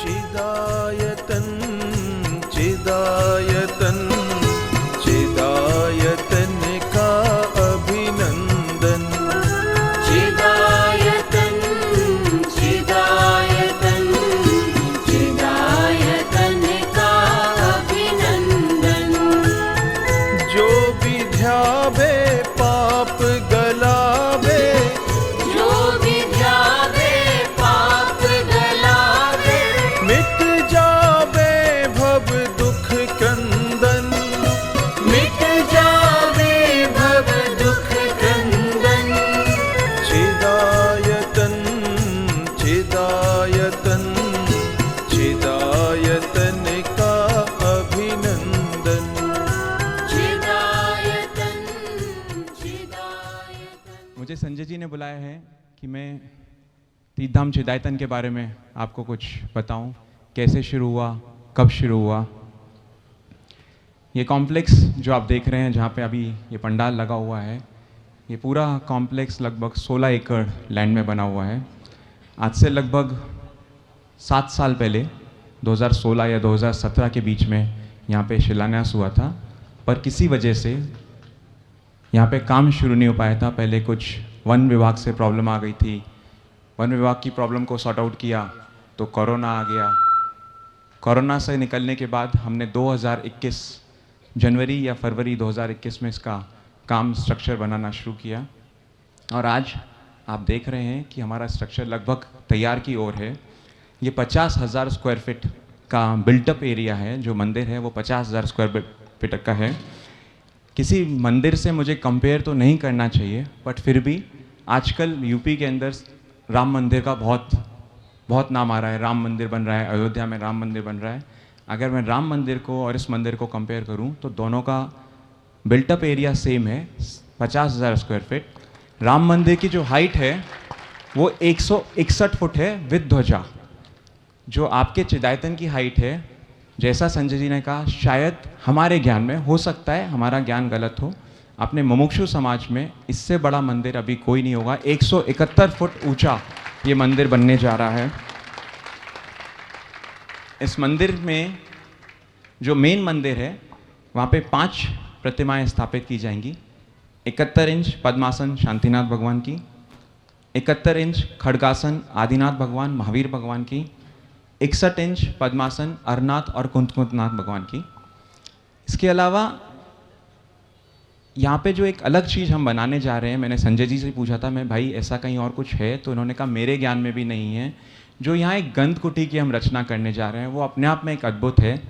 चिदायतन चिदायतन चिदायतन का अभिनंदन। चिदायतन चिदायतन चिदायतन का अभिनंदन। जो विध्यावे पाप गलावे, जो विध्यावे पाप गलावे, मिट जावे भव दुख क्रंदन। मिट जावे भव दुख क्रंदन। चिदायतन चिदायतन चिदायतन का अभिनंदन। चिदायतन चिदायतन। मुझे संजय जी ने बुलाया है कि मैं तीर्थधाम चिदायतन के बारे में आपको कुछ बताऊं, कैसे शुरू हुआ, कब शुरू हुआ। ये कॉम्प्लेक्स जो आप देख रहे हैं, जहाँ पे अभी ये पंडाल लगा हुआ है, ये पूरा कॉम्प्लेक्स लगभग 16 एकड़ लैंड में बना हुआ है। आज से लगभग 7 साल पहले 2016 या 2017 के बीच में यहाँ पे शिलान्यास हुआ था, पर किसी वजह से यहाँ पे काम शुरू नहीं हो पाया था। पहले कुछ वन विभाग से प्रॉब्लम आ गई थी, वन विभाग की प्रॉब्लम को सॉर्ट आउट किया तो कोरोना आ गया। कोरोना से निकलने के बाद हमने 2021 जनवरी या फरवरी 2021 में इसका काम स्ट्रक्चर बनाना शुरू किया और आज आप देख रहे हैं कि हमारा स्ट्रक्चर लगभग तैयार की ओर है। ये 50,000 स्क्वायर फीट का बिल्टअप एरिया है। जो मंदिर है वो 50,000 स्क्वायर फीट का है। किसी मंदिर से मुझे कंपेयर तो नहीं करना चाहिए, बट फिर भी आजकल यूपी के अंदर राम मंदिर का बहुत नाम आ रहा है। राम मंदिर बन रहा है, अयोध्या में राम मंदिर बन रहा है। अगर मैं राम मंदिर को और इस मंदिर को कंपेयर करूं तो दोनों का बिल्टअप एरिया सेम है, 50,000 स्क्वायर फीट। राम मंदिर की जो हाइट है वो 161 फुट है विद ध्वजा। जो आपके चिदायतन की हाइट है, जैसा संजय जी ने कहा, शायद हमारे ज्ञान में, हो सकता है हमारा ज्ञान गलत हो, अपने मुमुक्षु समाज में इससे बड़ा मंदिर अभी कोई नहीं होगा। 171 फुट ऊंचा ये मंदिर बनने जा रहा है। इस मंदिर में जो मेन मंदिर है वहाँ पे 5 प्रतिमाएं स्थापित की जाएंगी। 71 इंच पद्मासन शांतिनाथ भगवान की, 71 इंच खड़गासन आदिनाथ भगवान महावीर भगवान की, 61 इंच पद्मासन अरनाथ और कुंतकुंतनाथ भगवान की। इसके अलावा यहाँ पे जो एक अलग चीज़ हम बनाने जा रहे हैं, मैंने संजय जी से पूछा था, मैं भाई ऐसा कहीं और कुछ है, तो उन्होंने कहा मेरे ज्ञान में भी नहीं है। जो यहाँ एक गंध कुटी की हम रचना करने जा रहे हैं वो अपने आप में एक अद्भुत है,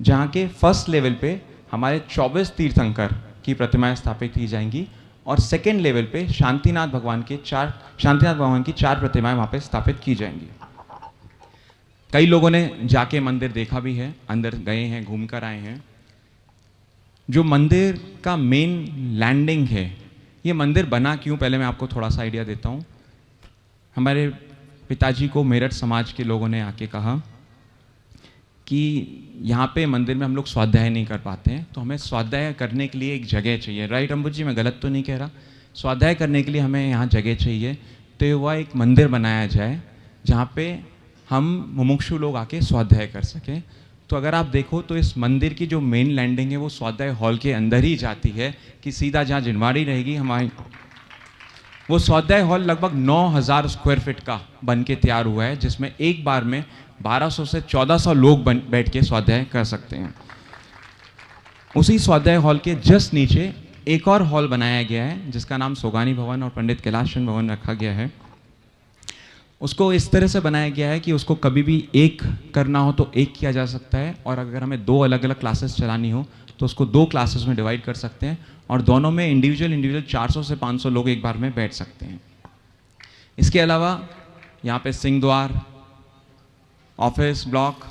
जहाँ के फर्स्ट लेवल पे हमारे 24 तीर्थंकर की प्रतिमाएं स्थापित की जाएंगी और सेकेंड लेवल पे शांतिनाथ भगवान की 4 प्रतिमाएं वहाँ पे स्थापित की जाएंगी। कई लोगों ने जाके मंदिर देखा भी है, अंदर गए हैं, घूम कर आए हैं। जो मंदिर का मेन लैंडिंग है, ये मंदिर बना क्यों, पहले मैं आपको थोड़ा सा आइडिया देता हूँ। हमारे पिताजी को मेरठ समाज के लोगों ने आके कहा कि यहाँ पे मंदिर में हम लोग स्वाध्याय नहीं कर पाते हैं, तो हमें स्वाध्याय करने के लिए एक जगह चाहिए। राइट अम्बुज जी, मैं गलत तो नहीं कह रहा? स्वाध्याय करने के लिए हमें यहाँ जगह चाहिए, तो वह एक मंदिर बनाया जाए जहाँ पे हम मुमुक्षु लोग आके स्वाध्याय कर सकें। तो अगर आप देखो तो इस मंदिर की जो मेन लैंडिंग है वो स्वाध्याय हॉल के अंदर ही जाती है, कि सीधा जहाँ जिनवाड़ी रहेगी हमारी, वो स्वाध्याय हॉल लगभग 9,000 स्क्वायर फीट का बन के तैयार हुआ है, जिसमें एक बार में 1200 से 1400 लोग बैठ के स्वाध्याय कर सकते हैं। उसी स्वाध्याय हॉल के जस्ट नीचे एक और हॉल बनाया गया है जिसका नाम सोगानी भवन और पंडित कैलाश चंद्र भवन रखा गया है। उसको इस तरह से बनाया गया है कि उसको कभी भी एक करना हो तो एक किया जा सकता है, और अगर हमें 2 अलग अलग क्लासेस चलानी हो तो उसको 2 क्लासेस में डिवाइड कर सकते हैं, और दोनों में इंडिविजुअल 400 से 500 लोग एक बार में बैठ सकते हैं। इसके अलावा यहाँ पे सिंह द्वार, ऑफिस ब्लॉक,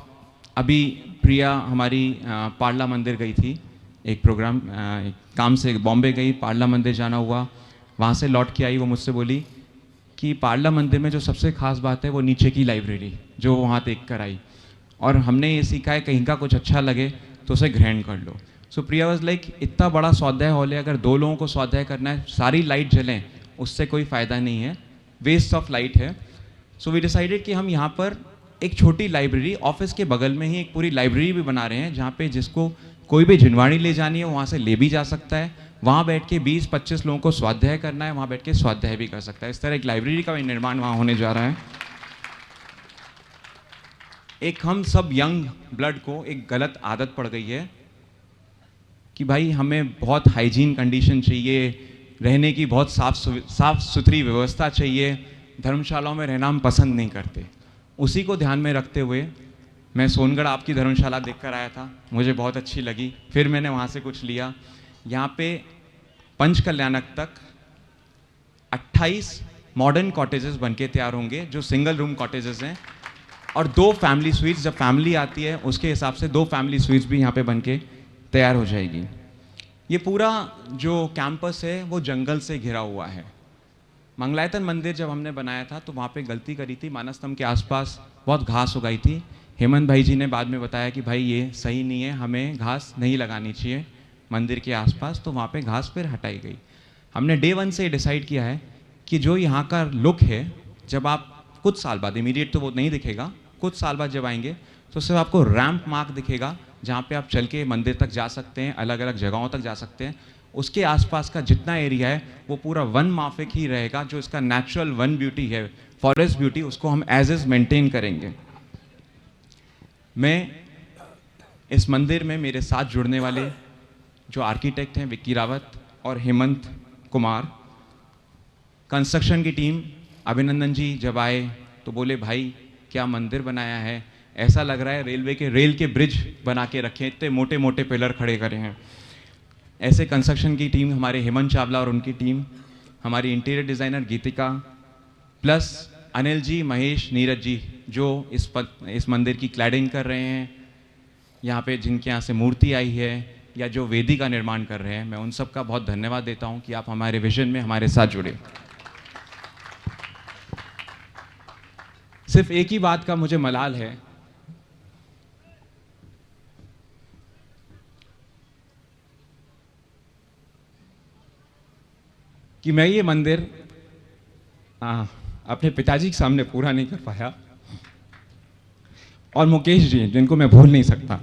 अभी प्रिया हमारी पाडला मंदिर गई थी, एक प्रोग्राम काम से बॉम्बे गई, पाडला मंदिर जाना हुआ, वहाँ से लौट के आई। वो मुझसे बोली कि पाडला मंदिर में जो सबसे खास बात है वो नीचे की लाइब्रेरी जो वहाँ देख कर आई, और हमने ये सीखा है कहीं का कुछ अच्छा लगे तो उसे ग्रहण कर लो। सो प्रिया वाज लाइक, इतना बड़ा स्वाध्याय हॉल है, अगर 2 लोगों को स्वाध्याय करना है, सारी लाइट जलें, उससे कोई फ़ायदा नहीं है, वेस्ट ऑफ लाइट है। सो वी डिसाइडेड कि हम यहाँ पर एक छोटी लाइब्रेरी, ऑफिस के बगल में ही एक पूरी लाइब्रेरी भी बना रहे हैं, जहाँ पे जिसको कोई भी जिनवाणी ले जानी है वहाँ से ले भी जा सकता है। वहाँ बैठ के 20-25 लोगों को स्वाध्याय करना है, वहाँ बैठ के स्वाध्याय भी कर सकता है। इस तरह एक लाइब्रेरी का भी निर्माण वहाँ होने जा रहा है। एक हम सब यंग ब्लड को एक गलत आदत पड़ गई है कि भाई हमें बहुत हाइजीन कंडीशन चाहिए, रहने की बहुत साफ सुथरी व्यवस्था चाहिए, धर्मशालाओं में रहना हम पसंद नहीं करते। उसी को ध्यान में रखते हुए मैं सोनगढ़ आपकी धर्मशाला देखकर आया था, मुझे बहुत अच्छी लगी, फिर मैंने वहाँ से कुछ लिया। यहाँ पे पंचकल्याणक तक 28 मॉडर्न कॉटेजेस बनके तैयार होंगे, जो सिंगल रूम कॉटेजेस हैं, और 2 फैमिली स्वीट्स, जब फैमिली आती है उसके हिसाब से 2 फैमिली स्वीट्स भी यहाँ पे बनके तैयार हो जाएगी। ये पूरा जो कैंपस है वो जंगल से घिरा हुआ है। मंगलायतन मंदिर जब हमने बनाया था तो वहाँ पे गलती करी थी, मानस स्तंभ के आसपास बहुत घास उगाई थी। हेमंत भाई जी ने बाद में बताया कि भाई ये सही नहीं है, हमें घास नहीं लगानी चाहिए मंदिर के आसपास, तो वहाँ पे घास फिर हटाई गई। हमने डे 1 से डिसाइड किया है कि जो यहाँ का लुक है, जब आप कुछ साल बाद, इमीडिएट तो वो नहीं दिखेगा, कुछ साल बाद जब आएंगे तो सिर्फ आपको रैंप मार्क दिखेगा, जहाँ पे आप चल के मंदिर तक जा सकते हैं, अलग अलग जगहों तक जा सकते हैं। उसके आसपास का जितना एरिया है वो पूरा वन माफिक ही रहेगा। जो इसका नेचुरल वन ब्यूटी है, फॉरेस्ट ब्यूटी, उसको हम एज इज मेंटेन करेंगे। मैं इस मंदिर में मेरे साथ जुड़ने वाले जो आर्किटेक्ट हैं, विक्की रावत और हेमंत कुमार, कंस्ट्रक्शन की टीम, अभिनंदन जी जब आए तो बोले भाई क्या मंदिर बनाया है, ऐसा लग रहा है रेल के ब्रिज बना के रखे, इतने मोटे मोटे पिलर खड़े करे हैं। ऐसे कंस्ट्रक्शन की टीम हमारे हेमंत चावला और उनकी टीम, हमारी इंटीरियर डिज़ाइनर गीतिका, प्लस अनिल जी, महेश, नीरज जी जो इस मंदिर की क्लैडिंग कर रहे हैं, यहाँ पे जिनके यहाँ से मूर्ति आई है या जो वेदी का निर्माण कर रहे हैं, मैं उन सब का बहुत धन्यवाद देता हूँ कि आप हमारे विजन में हमारे साथ जुड़े। सिर्फ एक ही बात का मुझे मलाल है कि मैं ये मंदिर अपने पिताजी के सामने पूरा नहीं कर पाया, और मुकेश जी जिनको मैं भूल नहीं सकता,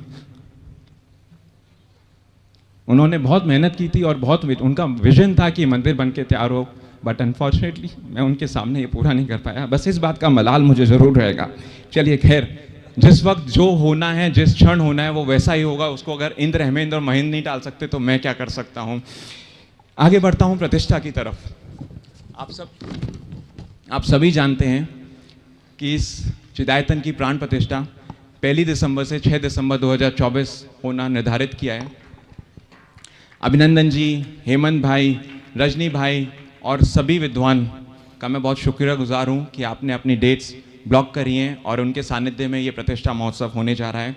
उन्होंने बहुत मेहनत की थी और बहुत उनका विजन था कि मंदिर बन के तैयार हो, बट अनफॉर्चुनेटली मैं उनके सामने ये पूरा नहीं कर पाया। बस इस बात का मलाल मुझे ज़रूर रहेगा। चलिए खैर, जिस वक्त जो होना है, जिस क्षण होना है वो वैसा ही होगा। उसको अगर इंद्र, हेमेंद्र और महेंद्र नहीं टाल सकते तो मैं क्या कर सकता हूँ। आगे बढ़ता हूँ प्रतिष्ठा की तरफ। आप सभी जानते हैं कि इस चिदायतन की प्राण प्रतिष्ठा 1 दिसंबर से 6 दिसंबर 2024 होना निर्धारित किया है। अभिनंदन जी, हेमंत भाई, रजनी भाई और सभी विद्वान का मैं बहुत शुक्रगुजार हूँ कि आपने अपनी डेट्स ब्लॉक करी हैं और उनके सानिध्य में ये प्रतिष्ठा महोत्सव होने जा रहा है।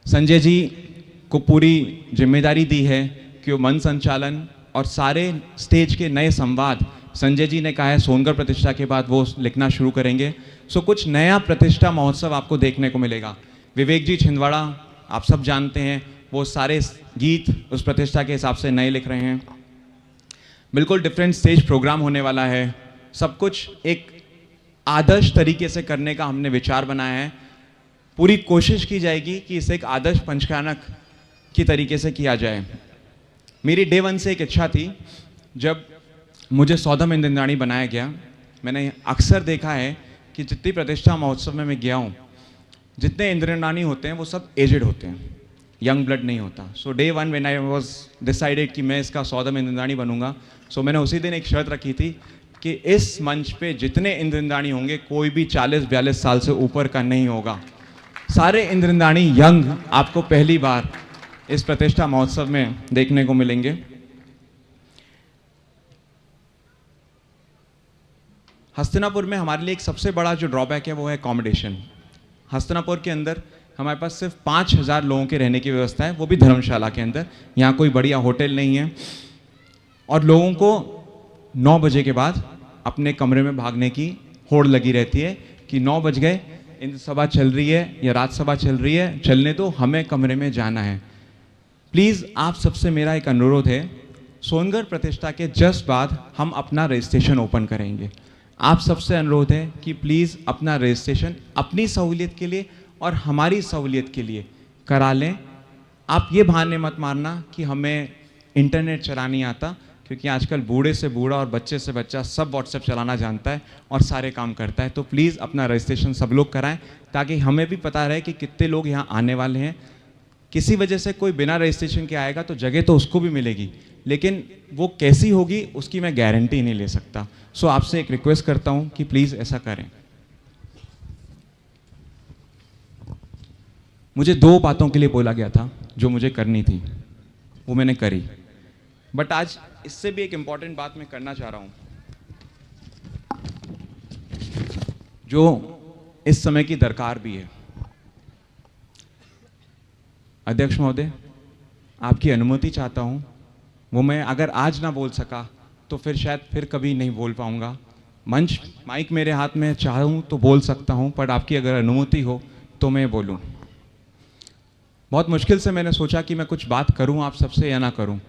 संजय जी को पूरी जिम्मेदारी दी है कि वो मन संचालन और सारे स्टेज के नए संवाद, संजय जी ने कहा है सोनगढ़ प्रतिष्ठा के बाद वो लिखना शुरू करेंगे। सो कुछ नया प्रतिष्ठा महोत्सव आपको देखने को मिलेगा। विवेक जी छिंदवाड़ा, आप सब जानते हैं, वो सारे गीत उस प्रतिष्ठा के हिसाब से नए लिख रहे हैं। बिल्कुल डिफरेंट स्टेज प्रोग्राम होने वाला है। सब कुछ एक आदर्श तरीके से करने का हमने विचार बनाया है। पूरी कोशिश की जाएगी कि इसे एक आदर्श पंचकल्याणक की तरीके से किया जाए। मेरी डे 1 से एक इच्छा थी, जब मुझे सौदम इंद्राणी बनाया गया, मैंने अक्सर देखा है कि जितनी प्रतिष्ठा महोत्सव में मैं गया हूँ, जितने इंद्राणी होते हैं वो सब एजेड होते हैं, यंग ब्लड नहीं होता। So day 1 when I was decided कि मैं इसका सौदम इंद्राणी बनूंगा, सो मैंने उसी दिन एक शर्त रखी थी कि इस मंच पे जितने इंद्राणी होंगे कोई भी 40-42 साल से ऊपर का नहीं होगा। सारे इंद्राणी यंग आपको पहली बार इस प्रतिष्ठा महोत्सव में देखने को मिलेंगे। हस्तिनापुर में हमारे लिए एक सबसे बड़ा जो ड्रॉबैक है वो है अकोमोडेशन। हस्तिनापुर के अंदर हमारे पास सिर्फ 5000 लोगों के रहने की व्यवस्था है, वो भी धर्मशाला के अंदर। यहाँ कोई बढ़िया होटल नहीं है और लोगों को 9 बजे के बाद अपने कमरे में भागने की होड़ लगी रहती है कि 9 बज गए, इंद्र सभा चल रही है या रात सभा चल रही है, चलने दो, हमें कमरे में जाना है। प्लीज़ आप सबसे मेरा एक अनुरोध है, सोनगढ़ प्रतिष्ठा के जस्ट बाद हम अपना रजिस्ट्रेशन ओपन करेंगे। आप सबसे अनुरोध है कि प्लीज़ अपना रजिस्ट्रेशन अपनी सहूलियत के लिए और हमारी सहूलियत के लिए करा लें। आप ये बहाने मत मारना कि हमें इंटरनेट चलाना नहीं आता, क्योंकि आजकल बूढ़े से बूढ़ा और बच्चे से बच्चा सब व्हाट्सएप चलाना जानता है और सारे काम करता है। तो प्लीज़ अपना रजिस्ट्रेशन सब लोग कराएं, ताकि हमें भी पता रहे कि कितने लोग यहाँ आने वाले हैं। किसी वजह से कोई बिना रजिस्ट्रेशन के आएगा तो जगह तो उसको भी मिलेगी, लेकिन वो कैसी होगी उसकी मैं गारंटी नहीं ले सकता। सो आपसे एक रिक्वेस्ट करता हूँ कि प्लीज़ ऐसा करें। मुझे 2 बातों के लिए बोला गया था जो मुझे करनी थी, वो मैंने करी। बट आज इससे भी एक इम्पॉर्टेंट बात मैं करना चाह रहा हूँ, जो इस समय की दरकार भी है। अध्यक्ष महोदय, आपकी अनुमति चाहता हूँ, वो मैं अगर आज ना बोल सका तो फिर शायद फिर कभी नहीं बोल पाऊँगा। मंच माइक मेरे हाथ में, चाहूँ तो बोल सकता हूँ, पर आपकी अगर अनुमति हो तो मैं बोलूँ। बहुत मुश्किल से मैंने सोचा कि मैं कुछ बात करूँ आप सबसे या ना करूँ।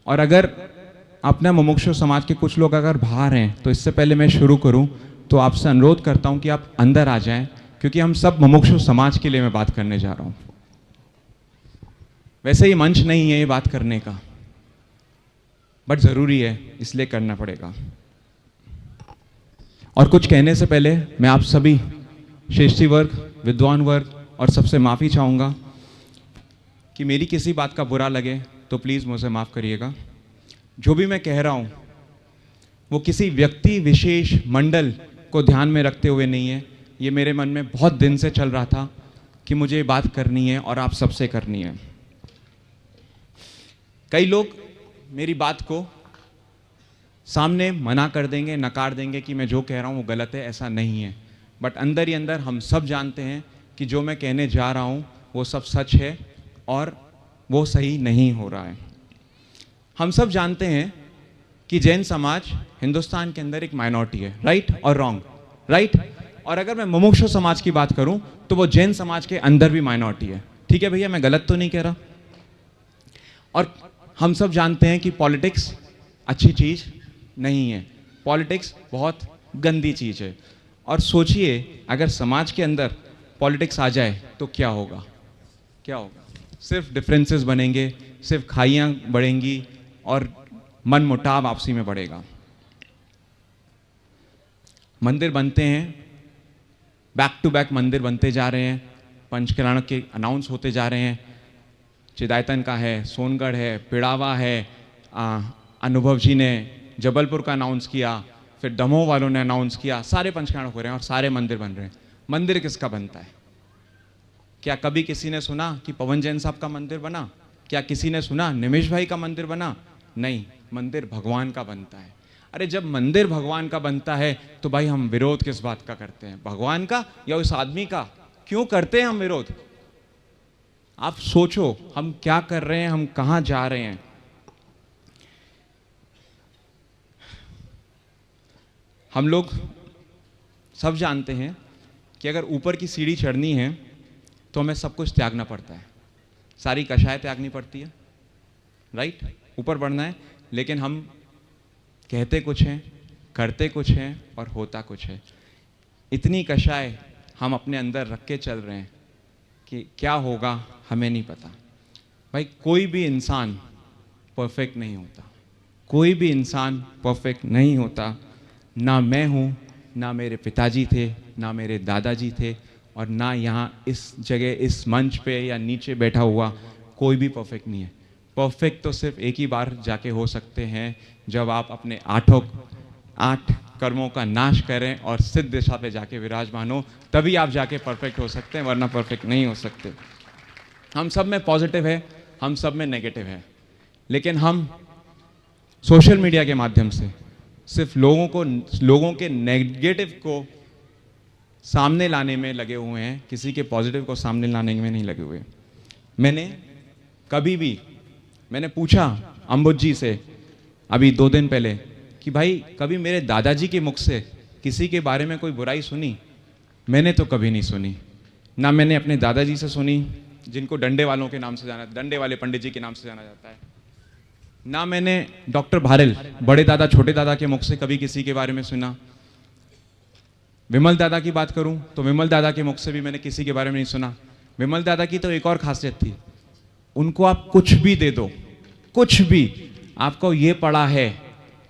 और अगर अपने मुमुक्षु समाज के कुछ लोग अगर बाहर हैं तो इससे पहले मैं शुरू करूँ तो आपसे अनुरोध करता हूँ कि आप अंदर आ जाएं, क्योंकि हम सब मुमुक्षु समाज के लिए मैं बात करने जा रहा हूँ। वैसे ही मंच नहीं है ये बात करने का, बट ज़रूरी है इसलिए करना पड़ेगा। और कुछ कहने से पहले मैं आप सभी श्रेष्ठी वर्ग, विद्वान वर्ग और सबसे माफ़ी चाहूँगा कि मेरी किसी बात का बुरा लगे तो प्लीज़ मुझे माफ़ करिएगा। जो भी मैं कह रहा हूँ वो किसी व्यक्ति विशेष मंडल को ध्यान में रखते हुए नहीं है। ये मेरे मन में बहुत दिन से चल रहा था कि मुझे ये बात करनी है और आप सबसे करनी है। कई लोग मेरी बात को सामने मना कर देंगे, नकार देंगे कि मैं जो कह रहा हूँ वो गलत है। ऐसा नहीं है, बट अंदर ही अंदर हम सब जानते हैं कि जो मैं कहने जा रहा हूँ वो सब सच है और वो सही नहीं हो रहा है। हम सब जानते हैं कि जैन समाज हिंदुस्तान के अंदर एक माइनॉरिटी है, राइट और रॉन्ग, राइट। और अगर मैं मुमुक्षु समाज की बात करूं तो वो जैन समाज के अंदर भी माइनॉरिटी है। ठीक है भैया, मैं गलत तो नहीं कह रहा। और हम सब जानते हैं कि पॉलिटिक्स अच्छी चीज़ नहीं है, पॉलिटिक्स बहुत गंदी चीज़ है। और सोचिए अगर समाज के अंदर पॉलिटिक्स आ जाए तो क्या होगा, क्या होगा? सिर्फ डिफरेंसेस बनेंगे, सिर्फ खाइयाँ बढ़ेंगी और मन मुटाव आपसी में बढ़ेगा। मंदिर बनते हैं, बैक टू बैक मंदिर बनते जा रहे हैं, पंचकल्याण के अनाउंस होते जा रहे हैं। चिदायतन का है, सोनगढ़ है, पिड़ावा है, अनुभव जी ने जबलपुर का अनाउंस किया, फिर दमोह वालों ने अनाउंस किया, सारे पंचकल्याण हो रहे हैं और सारे मंदिर बन रहे हैं। मंदिर किसका बनता है? क्या कभी किसी ने सुना कि पवन जैन साहब का मंदिर बना? क्या किसी ने सुना निमेश भाई का मंदिर बना? नहीं, मंदिर भगवान का बनता है। अरे जब मंदिर भगवान का बनता है तो भाई हम विरोध किस बात का करते हैं? भगवान का या उस आदमी का? क्यों करते हैं हम विरोध? आप सोचो हम क्या कर रहे हैं, हम कहां जा रहे हैं। हम लोग सब जानते हैं कि अगर ऊपर की सीढ़ी चढ़नी है तो हमें सब कुछ त्यागना पड़ता है, सारी कषाय त्यागनी पड़ती है, राइट। ऊपर बढ़ना है, लेकिन हम कहते कुछ हैं, करते कुछ हैं और होता कुछ है। इतनी कषाय हम अपने अंदर रख के चल रहे हैं कि क्या होगा हमें नहीं पता। भाई कोई भी इंसान परफेक्ट नहीं होता, कोई भी इंसान परफेक्ट नहीं होता। ना मैं हूँ, ना मेरे पिताजी थे, ना मेरे दादाजी थे, और ना यहाँ इस जगह इस मंच पे या नीचे बैठा हुआ कोई भी परफेक्ट नहीं है। परफेक्ट तो सिर्फ एक ही बार जाके हो सकते हैं जब आप अपने 8 कर्मों का नाश करें और सिद्ध दिशा पे जाके विराजमान हो, तभी आप जाके परफेक्ट हो सकते हैं, वरना परफेक्ट नहीं हो सकते। हम सब में पॉजिटिव है, हम सब में नेगेटिव है, लेकिन हम सोशल मीडिया के माध्यम से सिर्फ लोगों के नेगेटिव को सामने लाने में लगे हुए हैं, किसी के पॉजिटिव को सामने लाने में नहीं लगे हुए। मैंने पूछा अम्बुज जी से अभी 2 दिन पहले कि भाई कभी मेरे दादाजी के मुख से किसी के बारे में कोई बुराई सुनी? मैंने तो कभी नहीं सुनी। ना मैंने अपने दादाजी से सुनी, जिनको डंडे वालों के नाम से जाना, डंडे वाले पंडित जी के नाम से जाना जाता है। ना मैंने डॉक्टर भारेल, बड़े दादा छोटे दादा के मुख से कभी किसी के बारे में सुना। विमल दादा की बात करूं तो विमल दादा के मुख से भी मैंने किसी के बारे में नहीं सुना। विमल दादा की तो एक और खासियत थी, उनको आप कुछ भी दे दो, कुछ भी, आपको ये पड़ा है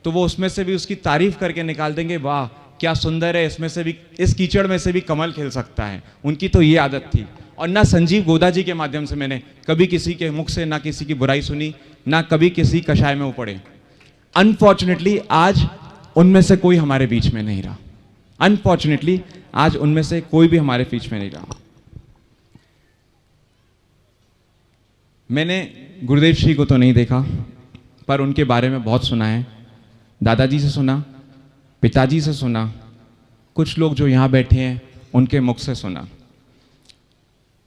तो वो उसमें से भी उसकी तारीफ करके निकाल देंगे, वाह क्या सुंदर है, इसमें से भी, इस कीचड़ में से भी कमल खिल सकता है। उनकी तो ये आदत थी। और ना संजीव गोदा जी के माध्यम से मैंने कभी किसी के मुख से ना किसी की बुराई सुनी, ना कभी किसी कषाय में वो पड़े। अनफॉर्चुनेटली आज उनमें से कोई हमारे बीच में नहीं रहा। अनफॉर्चुनेटली आज उनमें से कोई भी हमारे बीच में नहीं रहा। मैंने गुरुदेव श्री को तो नहीं देखा, पर उनके बारे में बहुत सुना है। दादाजी से सुना, पिताजी से सुना, कुछ लोग जो यहाँ बैठे हैं उनके मुख से सुना।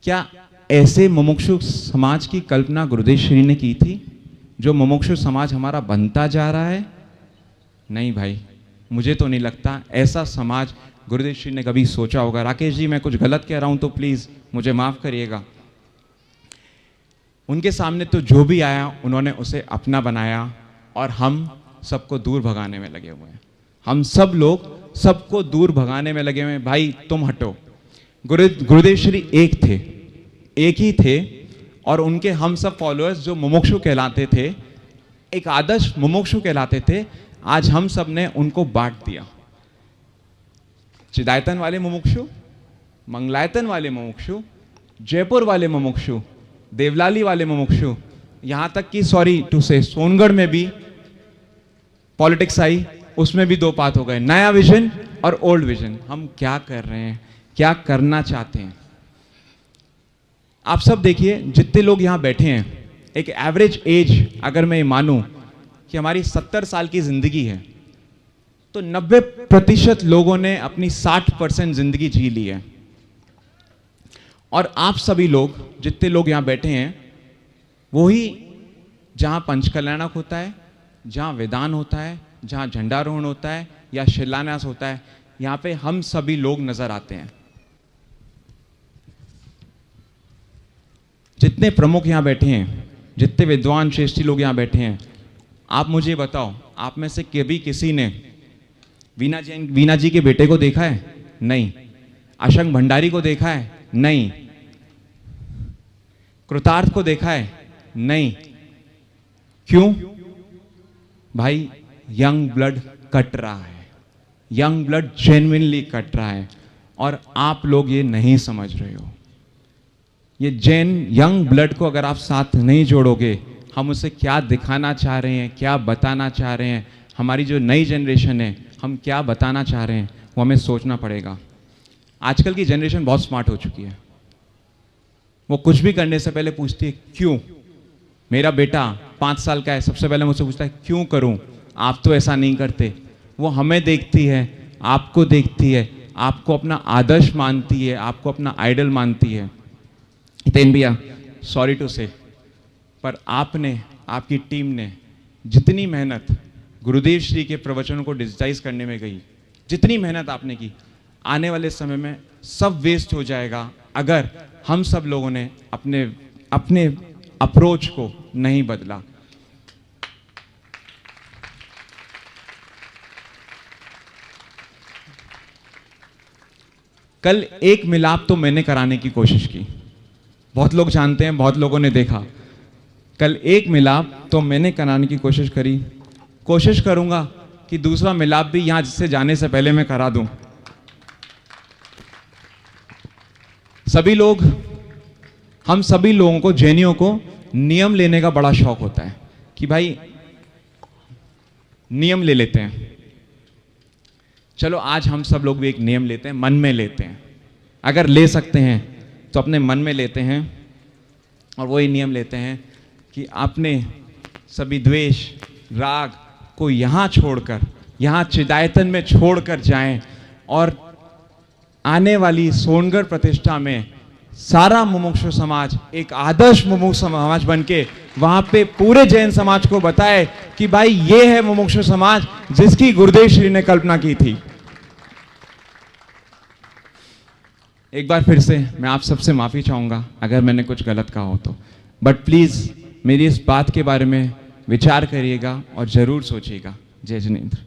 क्या ऐसे मुमुक्षु समाज की कल्पना गुरुदेव श्री ने की थी, जो मुमुक्षु समाज हमारा बनता जा रहा है? नहीं भाई, मुझे तो नहीं लगता ऐसा समाज गुरुदेव श्री ने कभी सोचा होगा। राकेश जी, मैं कुछ गलत कह रहा हूं तो प्लीज मुझे माफ करिएगा। उनके सामने तो जो भी आया उन्होंने उसे अपना बनाया, और हम सबको दूर भगाने में लगे हुए हैं। हम सब लोग सबको दूर भगाने में लगे हुए हैं। भाई तुम हटो। गुरुदेव श्री एक थे, एक ही थे, और उनके हम सब फॉलोअर्स जो मुमुक्षु कहलाते थे, एक आदर्श मुमुक्षु कहलाते थे, आज हम सब ने उनको बांट दिया। चिदायतन वाले मुमुक्षु, मंगलायतन वाले मुमुक्षु, जयपुर वाले मुमुक्षु, देवलाली वाले मुमुक्षु, यहां तक कि सॉरी टू से सोनगढ़ में भी पॉलिटिक्स आई, उसमें भी दो पात हो गए, नया विजन और ओल्ड विजन। हम क्या कर रहे हैं, क्या करना चाहते हैं? आप सब देखिए, जितने लोग यहां बैठे हैं, एक एवरेज एज अगर मैं मानूं कि हमारी 70 साल की जिंदगी है, तो 90% लोगों ने अपनी 60% जिंदगी जी ली है। और आप सभी लोग, जितने लोग यहां बैठे हैं, वही जहां पंचकल्याणक होता है, जहां वेदान होता है, जहां झंडारोहण होता है या शिलान्यास होता है, यहां पे हम सभी लोग नजर आते हैं। जितने प्रमुख यहां बैठे हैं, जितने विद्वान श्रेष्ठी लोग यहां बैठे हैं, आप मुझे बताओ, आप में से कभी किसी ने वीना जी के बेटे को देखा है? नहीं। अशंक भंडारी को देखा है? नहीं। कृतार्थ को देखा है? नहीं। क्यों? भाई यंग ब्लड कट रहा है, यंग ब्लड जेन्युइनली कट रहा है, और आप लोग ये नहीं समझ रहे हो। ये यंग ब्लड को अगर आप साथ नहीं जोड़ोगे, हम उसे क्या दिखाना चाह रहे हैं, क्या बताना चाह रहे हैं, हमारी जो नई जनरेशन है, हम क्या बताना चाह रहे हैं, वो हमें सोचना पड़ेगा। आजकल की जनरेशन बहुत स्मार्ट हो चुकी है। वो कुछ भी करने से पहले पूछती है क्यों। मेरा बेटा 5 साल का है, सबसे पहले मुझसे पूछता है क्यों करूं, आप तो ऐसा नहीं करते। वो हमें देखती है, आपको देखती है, आपको अपना आदर्श मानती है, आपको अपना आइडल मानती है। हितेन भैया, सॉरी टू से, पर आपने, आपकी टीम ने जितनी मेहनत गुरुदेव श्री के प्रवचनों को डिजिटाइज करने में गई, जितनी मेहनत आपने की, आने वाले समय में सब वेस्ट हो जाएगा अगर हम सब लोगों ने अपने अप्रोच को नहीं बदला। कल एक मिलाप तो मैंने कराने की कोशिश की, बहुत लोग जानते हैं, बहुत लोगों ने देखा। कल एक मिलाप तो मैंने कराने की कोशिश करी, कोशिश करूंगा कि दूसरा मिलाप भी यहां से जाने से पहले मैं करा दूं। सभी लोग, हम सभी लोगों को, जैनियों को नियम लेने का बड़ा शौक होता है कि भाई नियम ले लेते हैं। चलो आज हम सब लोग भी एक नियम लेते हैं, मन में लेते हैं। अगर ले सकते हैं तो अपने मन में लेते हैं, और वही नियम लेते हैं कि आपने सभी द्वेष, राग को यहाँ छोड़कर, यहाँ चिदायतन में छोड़कर जाएं, और आने वाली सोनगढ़ प्रतिष्ठा में सारा मुमुक्षु समाज एक आदर्श मुमुक्षु समाज बनके वहां पे पूरे जैन समाज को बताए कि भाई ये है मुमुक्षु समाज जिसकी गुरुदेव श्री ने कल्पना की थी। एक बार फिर से मैं आप सबसे माफी चाहूंगा अगर मैंने कुछ गलत कहा हो तो, बट प्लीज मेरी इस बात के बारे में विचार करिएगा और जरूर सोचिएगा। जय जिनेंद्र।